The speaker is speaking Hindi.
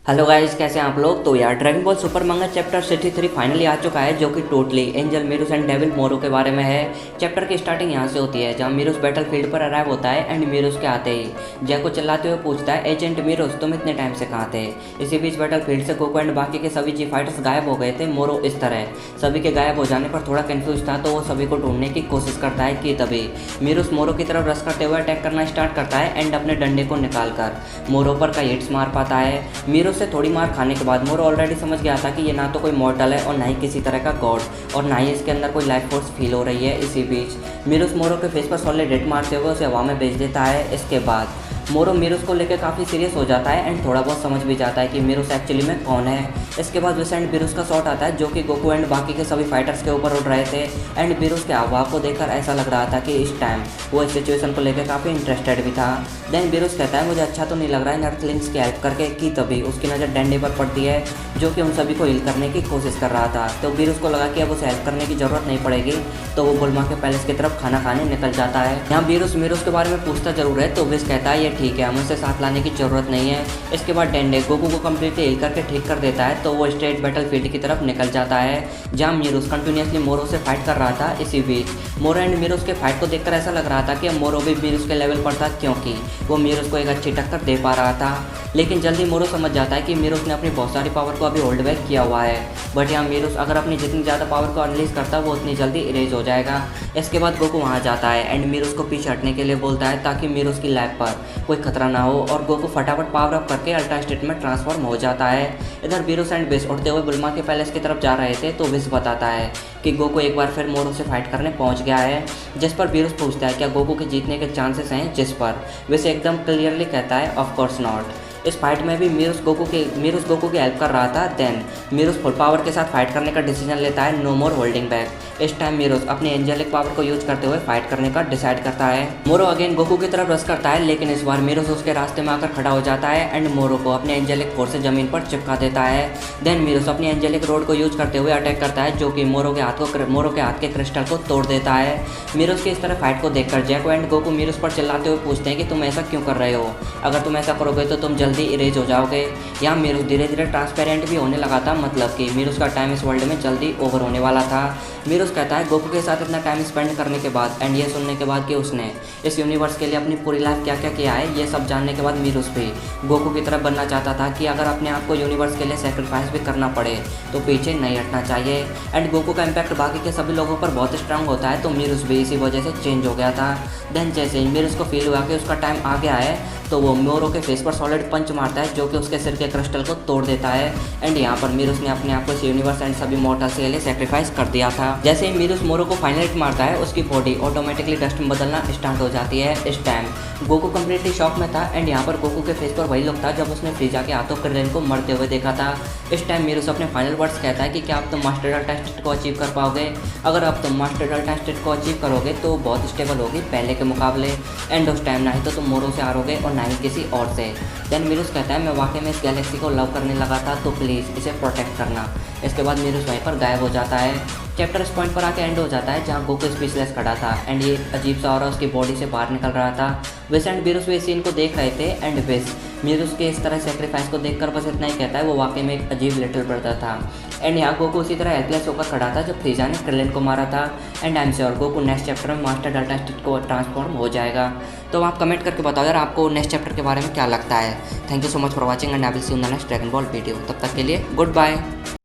हेलो गाइस, कैसे हैं आप लोग। तो यार ड्रैगन बॉल सुपर मंगा चैप्टर 63 फाइनली आ चुका है, जो कि टोटली एंजल मीरूस एंड डेविल मोरो के बारे में है। चैप्टर की स्टार्टिंग यहाँ से होती है, जहाँ मीरूस बैटल फील्ड पर अराइव होता है एंड मीरूस के आते ही जै को चिल्लाते हुए पूछता है, एजेंट मीरूस तुम इतने टाइम से कहाँ थे। इसी बीच बैटल फील्ड से गोकू एंड बाकी के सभी जी फाइटर्स गायब हो गए थे। मोरो इस तरह सभी के गायब हो जाने पर थोड़ा कंफ्यूज था, तो वो सभी को ढूंढने की कोशिश करता है कि तभी मीरूस मोरो की तरफ रश करते हुए अटैक करना स्टार्ट करता है एंड अपने डंडे को निकाल कर मोरो पर कई हिट्स मार पाता है। मीरूस से थोड़ी मार खाने के बाद मोरो ऑलरेडी समझ गया था कि ये ना तो कोई मॉर्टल है और ना ही किसी तरह का गॉड, और ना ही इसके अंदर कोई लाइफ फोर्स फील हो रही है। इसी बीच मीरूस मोरो के फेस पर सॉलिड हिट मारते हुए उसे हवा में भेज देता है। इसके बाद मोरो मीरूस को लेकर काफ़ी सीरियस हो जाता है एंड थोड़ा बहुत समझ भी जाता है कि मीरूस एक्चुअली में कौन है। इसके बाद विसेंट मीरूस का शॉट आता है, जो कि गोकू एंड बाकी के सभी फाइटर्स के ऊपर उड़ रहे थे एंड मीरूस के हाव को देखकर ऐसा लग रहा था कि इस टाइम वो इस सिचुएशन को लेकर काफ़ी इंटरेस्टेड भी था। देन मीरूस कहता है, मुझे अच्छा तो नहीं लग रहा है नर्थलिंग्स की हेल्प करके, कि तभी उसकी नज़र डंडे पर पड़ती है, जो कि उन सभी को हील करने की कोशिश कर रहा था। तो मीरूस को लगा कि अब उसे हेल्प करने की ज़रूरत नहीं पड़ेगी, तो वो बुलमा के पैलेस की तरफ खाना खाने निकल जाता है। यहाँ मीरूस के बारे में पूछता जरूर है, तो विस कहता है ये ठीक है, हम उसे साथ लाने की ज़रूरत नहीं है। इसके बाद डेंडे गोकू को कम्प्लीटली हील करके ठीक कर देता है, तो वो स्ट्रेट बैटल फील्ड की तरफ निकल जाता है, जहाँ मीरूस कंटिन्यूसली मोरो से फाइट कर रहा था। इसी बीच मोरो एंड मीरूस के फाइट को देखकर ऐसा लग रहा था कि मोरो भी मीरूस के लेवल पर था, क्योंकि वो मीरूस को एक अच्छी टक्कर दे पा रहा था। लेकिन जल्दी मोरो समझ जाता है कि मीरूस ने अपनी बहुत सारी पावर को अभी होल्ड बैक किया हुआ है, बट यहाँ मीरूस अगर अपनी जितनी ज़्यादा पावर को अनलीज करता है वो उतनी जल्दी इरेज हो जाएगा। इसके बाद गोकू वहाँ जाता है एंड मीरूस को पीछे हटने के लिए बोलता है, ताकि मीरूस की लाइफ पर कोई खतरा ना हो, और गोकू फटाफट पावर अप करके अल्ट्रा स्टेट में ट्रांसफॉर्म हो जाता है। इधर मीरूस एंड विस उड़ते हुए बुल्मा के पैलेस की तरफ जा रहे थे, तो विस बताता है कि गोकू एक बार फिर मोरो से फाइट करने पहुंच गया है। जिस पर मीरूस पूछता है क्या गोकू के जीतने के चांसेस हैं, जिस पर विस एकदम क्लियरली कहता है, ऑफ कोर्स नॉट। इस फाइट में भी मीरूस गोकू की हेल्प कर रहा था। देन मीरूस फुल पावर के साथ फाइट करने का डिसीजन लेता है, नो मोर होल्डिंग बैक। इस टाइम मीरूस अपनी एंजेलिक पावर को यूज करते हुए फाइट करने का डिसाइड करता है। मोरो अगेन गोकू की तरफ रश करता है, लेकिन इस बार मीरूस उसके रास्ते में आकर खड़ा हो जाता है एंड मोरो को अपने एंजेलिक फोर्स से जमीन पर चिपका देता है। देन मीरूस अपनी एंजेलिक रोड को यूज करते हुए अटैक करता है, जो कि मोरो के हाथ के क्रिस्टल को तोड़ देता है। मीरूस की इस तरह फाइट को देखकर जैको एंड गोकू मीरूस पर चिल्लाते हुए पूछते हैं कि तुम ऐसा क्यों कर रहे हो, अगर तुम ऐसा करोगे तो तुम जल्दी इरेज हो जाओगे। यहाँ मीरूस धीरे धीरे ट्रांसपेरेंट भी होने लगा था, मतलब कि मीरूस का टाइम इस वर्ल्ड में जल्दी ओवर होने वाला था। मीरूस कहता है गोकू के साथ इतना टाइम स्पेंड करने के बाद एंड ये सुनने के बाद कि उसने इस यूनिवर्स के लिए अपनी पूरी लाइफ क्या क्या किया है, ये सब जानने के बाद मीरूस भी गोकू की तरफ बनना चाहता था कि अगर अपने आप को यूनिवर्स के लिए सेक्रीफाइस भी करना पड़े तो पीछे नहीं हटना चाहिए। एंड गोकू का इम्पैक्ट बाकी के सभी लोगों पर बहुत स्ट्रांग होता है, तो मीरूस भी इसी वजह से चेंज हो गया था। देन जैसे ही मीरूस को फील हुआ कि उसका टाइम आ गया है, तो वो मोरो के फेस पर सॉलिड पंच मारता है, जो कि उसके सिर के क्रिस्टल को तोड़ देता है। एंड यहाँ पर मीरूस ने अपने आप को इस यूनिवर्स एंड सभी मॉर्टल्स के लिए सेक्रीफाइस कर दिया था। जैसे ही मीरूस मोरो को फाइनल हिट मारता है, उसकी बॉडी ऑटोमेटिकली डस्ट में बदलना स्टार्ट हो जाती है। इस टाइम गोकू कंप्लीटली शॉक में था एंड यहाँ पर गोकू के फेस पर वही लुक था जब उसने फ्रीजा के हाथों क्रेन को मरते हुए देखा था। इस टाइम मीरूस अपने फाइनल वर्ड्स कहता है कि क्या अब तुम मास्टर अल्ट्रा स्टेट को अचीव कर पाओगे। अगर अब तुम मास्टर अल्ट्रा स्टेट को अचीव करोगे तो बहुत स्टेबल होगी पहले के मुकाबले, एंड उस टाइम ना ही तो तुम मोरो से हारोगे और ना ही किसी और से। देन मीरूस कहता है, मैं वाकई में इस गैलेक्सी को लव करने लगा था, तो प्लीज़ इसे प्रोटेक्ट करना। इसके बाद मीरूस वहीं पर गायब हो जाता है। चैप्टर इस पॉइंट पर आके एंड हो जाता है, जहाँ गोकू स्पीचलेस खड़ा था एंड ये अजीब सा ऑरा उसकी बॉडी से बाहर निकल रहा था। विस एंड मीरूस भी इस सीन को देख रहे थे एंड विस मीरूस के इस तरह सेक्रीफाइस को देखकर बस इतना ही कहता है, वो वाकई में एक अजीब लिटिल ब्रदर था। एंड यहाँ गोकू उसी तरह हेल्पलेस होकर खड़ा था जब फ्रीजा ने क्रिलिन को मारा था। And I am sure Goku next chapter में मास्टर अल्ट्रा स्टेट को ट्रांसफॉर्म हो जाएगा। तो आप कमेंट करके बताओ यार आपको नेक्स्ट चैप्टर के बारे में क्या लगता है। Thank you so much for watching and I will see you in the next dragon ball video. तब तक के लिए गुड बाय।